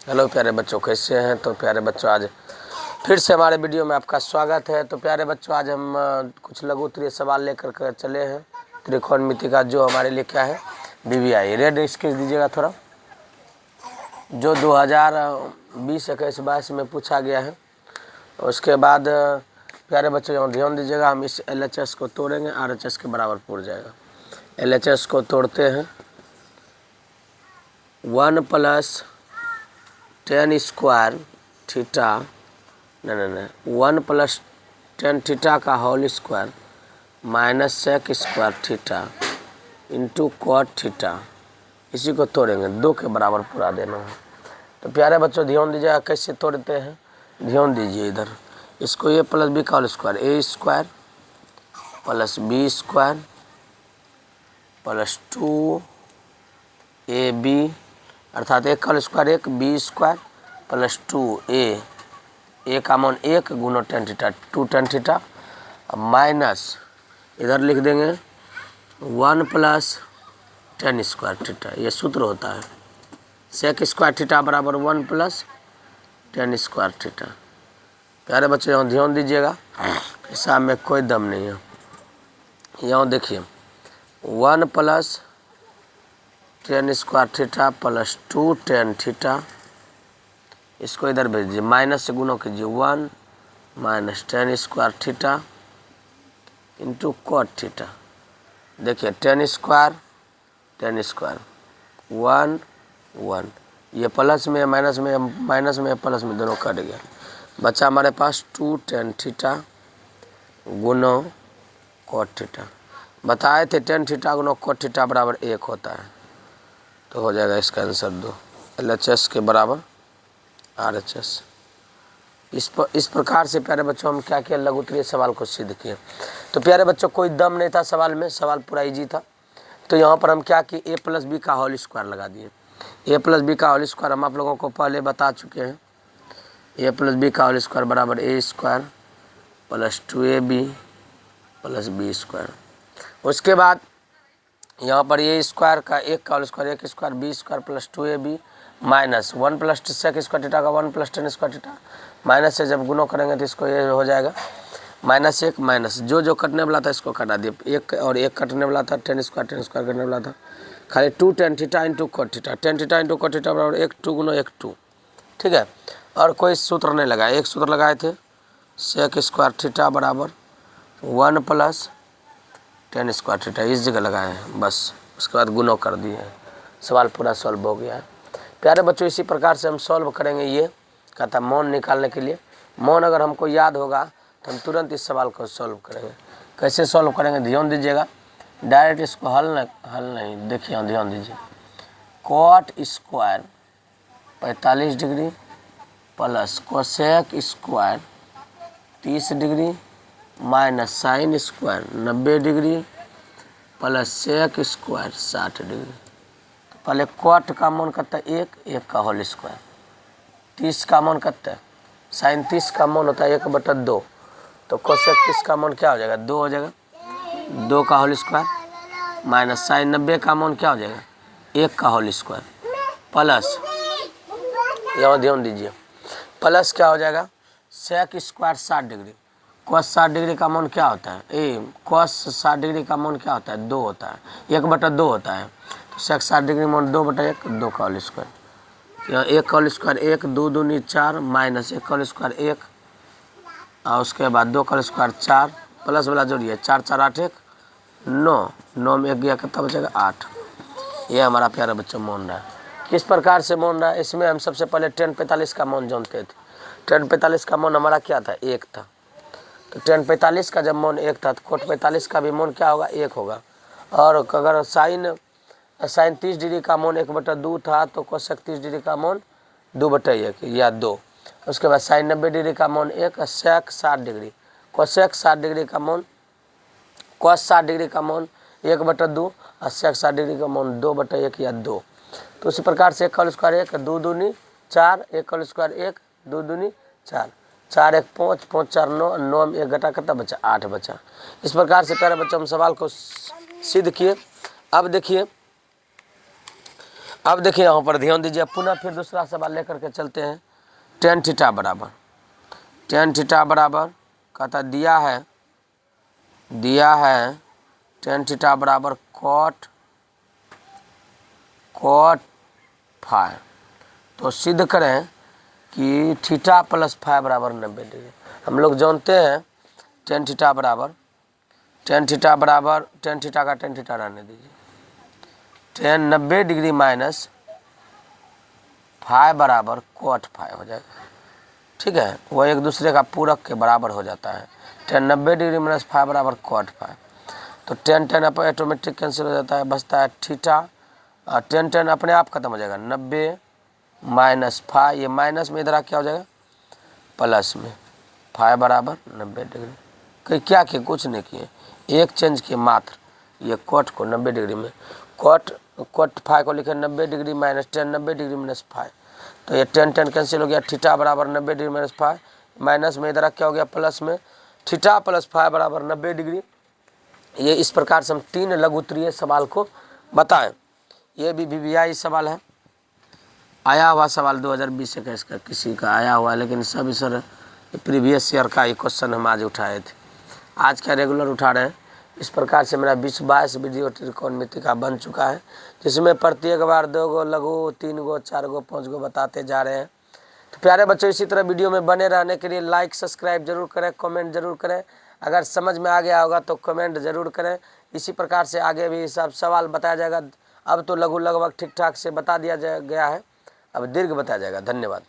Hello प्यारे बच्चों, कैसे हैं? तो प्यारे बच्चों, आज फिर से हमारे वीडियो में आपका स्वागत है। तो प्यारे बच्चों, आज हम कुछ लघु उत्तरीय सवाल लेकर कर चले हैं त्रिकोणमिति का, जो हमारे लिए क्या है, बीवीआई। रेड स्केच दीजिएगा थोड़ा, जो 2020, 21, 22 में पूछा गया है। उसके बाद प्यारे बच्चों यहाँ ध्यान दीजिएगा, हम इस LHS को तोड़ेंगे, RHS के बराबर पूर जाएगा। LHS को तोड़ते हैं, 1 + tan स्क्वायर थीटा, नहीं 1 + tan थीटा का whole square minus sec square theta into cot theta, इसी को तोड़ेंगे, 2 के बराबर पूरा देना है। तो प्यारे बच्चों ध्यान दीजिएगा कैसे तोड़ते हैं, ध्यान दीजिए इधर। इसको a + b का whole square, a square plus b square plus 2ab, अर्थात एक का whole square 1, b square plus 2a का मान 1 गुना tan theta, 2 tan theta, minus इधर लिख देंगे 1 + tan स्क्वायर थीटा, ये सूत्र होता है। sec स्क्वायर थीटा बराबर 1 + tan स्क्वायर थीटा। प्यारे बच्चों यहाँ ध्यान दीजिएगा, हिसाब में कोई दम नहीं है। यहाँ देखिए 1 + tan square theta plus 2 tan theta, इसको इधर भेज दीजिए, माइनस से गुणा कीजिए, 1 - tan square theta into cot theta. देखिए tan स्क्वायर 1 1, ये प्लस में माइनस में, माइनस में प्लस में दोनों कट गया, बचा हमारे पास 2 tan थीटा गुना कॉट थीटा। बताए थे tan थीटा गुना कॉट थीटा बराबर 1 होता है, तो हो जाएगा इसका आंसर 2, LHS के बराबर RHS। इस प्रकार से प्यारे बच्चों हम क्या किया, लघु उत्तरीय सवाल को सिद्ध किए। तो प्यारे बच्चों कोई दम नहीं था सवाल में, सवाल पूरा इजी था। तो यहाँ पर हम क्या किए, a + b का होल स्क्वायर लगा दिए। a + b का होल स्क्वायर हम आप लोगों को पहले बता चुके हैं। a + b का होल स्क्वायर बराबर a square plus 2ab plus b square. उसके बाद यहाँ पर a स्क्वायर का 1 का whole square 1 square, b square plus 2ab minus 1 + sec square theta का 1 + tan स्क्वायर थीटा, माइनस से जब गुणा करेंगे तो इसको ये हो जाएगा -1 माइनस, जो कटने वाला था इसको कटा दिए, 1 और 1 कटने वाला था, tan स्क्वायर कटने वाला था, खाली 2 tan theta into cot theta, tan theta into cot theta बराबर 1 2 गुना 1 2, ठीक है। और कोई सूत्र नहीं लगाया, एक सूत्र लगाए थे, sec स्क्वायर थीटा बराबर 1 + tan स्क्वायर थीटा, इस जगह लगाए हैं बस। उसके बाद गुना कर दिए हैं, सवाल पूरा सॉल्व हो गया है। प्यारे बच्चों इसी प्रकार से हम सॉल्व करेंगे, ये कहता मौन निकालने के लिए। मौन अगर हमको याद होगा तो हम तुरंत इस सवाल को सॉल्व करेंगे। कैसे सॉल्व करेंगे ध्यान दीजिएगा, डायरेक्ट इसको हल नहीं, देखिए ध्यान दीजिए, cot square 45 degree plus cosec square 30 degree minus sine square 90 degree plus sec square 60 degree. तो पहले कॉट का मान कितना है 1 का होल स्क्वायर, 30 का मान कितना है, साइन 30 का मान होता है 1/2, तो कोसेक 30 का मान क्या हो जाएगा 2 हो जाएगा, 2 का होल स्क्वायर माइनस साइन 90 का मान क्या हो जाएगा 1 का होल स्क्वायर प्लस, यहाँ ध्यान दीजिए, प्लस क्या हो जाएगा sec square 60 degree, cos 60 degree का मान क्या होता है, कॉस 60 डिग्री का मान क्या होता है 2 होता है, 1/2 होता है, तो सेक 60 डिग्री मान 2/1, 2 का होल स्क्वायर, यहाँ 1 का होल स्क्वायर 1 2 दूनी 4 माइनस 1 का होल स्क्वायर 1, और उसके बाद 2 का होल स्क्वायर 4, प्लस वाला जोड़िए 4 4 8 1 9, 9 में 1 गया कितना बचेगा 8। ये हमारा प्यारा बच्चा मान रहा है। किस प्रकार से मान रहा है, इसमें हम सबसे पहले tan 45 का मान जानते थे। tan 45 का मान हमारा क्या था 1 था, तो tan 45 का जब मान 1 था तो cot 45 का भी मान क्या होगा 1 होगा। और अगर साइन 30 डिग्री का मान 1/2 था तो कोसेक 30 डिग्री का मान 2/1 या 2। उसके बाद साइन 90 डिग्री का मान 1, सेक 60 डिग्री, कोसेक 60 डिग्री का मान, कॉस 60 डिग्री का मान 1/2 और सेक 60 डिग्री का मान 2/1 या 2। तो उसी प्रकार से 1 का होल स्क्वायर 1 2 दूनी 4, 1 का होल स्क्वायर 1 2 दूनी 4, 4 1 5 5 4 9, 9 में 1 घटा कितना बचा 8 बचा। इस प्रकार से प्यारे बच्चों हम सवाल को सिद्ध किए। अब देखिए अब देखिए यहाँ पर ध्यान दीजिए, पुनः फिर दूसरा सवाल लेकर के चलते हैं। टेन थीटा बराबर कहता दिया है टेन थीटा बराबर कॉट फाई। तो सिद्ध करें कि थीटा प्लस फाई बराबर 90 डिग्री। हम लोग जानते हैं टेन थीटा का टेन थीटा रहने दीजिए, टेन 90 डिग्री माइनस फाई बराबर कॉट फाई हो जाएगा। ठीक है, वह एक दूसरे का पूरक के बराबर हो जाता है। टेन 90 डिग्री माइनस फाई बराबर कॉट फाई। तो टेन अब ऑटोमेटिक कैंसिल हो जाता है, बचता है थीटा। टेन अपने आप खत्म हो जाएगा, 90 माइनस फाई, ये माइनस में इधर क्या हो जाएगा प्लस में, फाई बराबर 90 डिग्री। कहीं क्या किए, कुछ नहीं किए, एक चेंज किए मात्र, ये कॉट को 90 डिग्री में, कॉट फाई को लिखे 90 degree minus tan 90 degree minus phi. तो ये टेन कैंसिल हो गया, थीटा बराबर 90 डिग्री माइनस फाई, माइनस में इधर क्या हो गया प्लस में, थीटा प्लस फाई बराबर 90 डिग्री। ये इस प्रकार से हम 3 लघुत्तरीय सवाल को बताएं। ये भी VVI सवाल है, आया हुआ सवाल 2020 का इसका किसी का आया हुआ है, लेकिन सब सर प्रीवियस ईयर का ही क्वेश्चन हम आज उठाए थे, आज का रेगुलर उठा रहे हैं। इस प्रकार से मेरा 20-22 वीडियो त्रिकोणमिति का बन चुका है, जिसमें प्रत्येक बार 2 गो लघु, 3 गो, 4 गो, 5 गो बताते जा रहे हैं। तो प्यारे बच्चों, इसी तरह वीडियो में बने रहने के लिए लाइक सब्सक्राइब जरूर करें, कमेंट जरूर करें। अगर समझ में आ गया होगा तो कमेंट जरूर करें। इसी प्रकार से आगे भी सब सवाल बताया जाएगा। अब तो लगभग ठीक ठाक से बता दिया गया है, अब दीर्घ बताया जाएगा। धन्यवाद।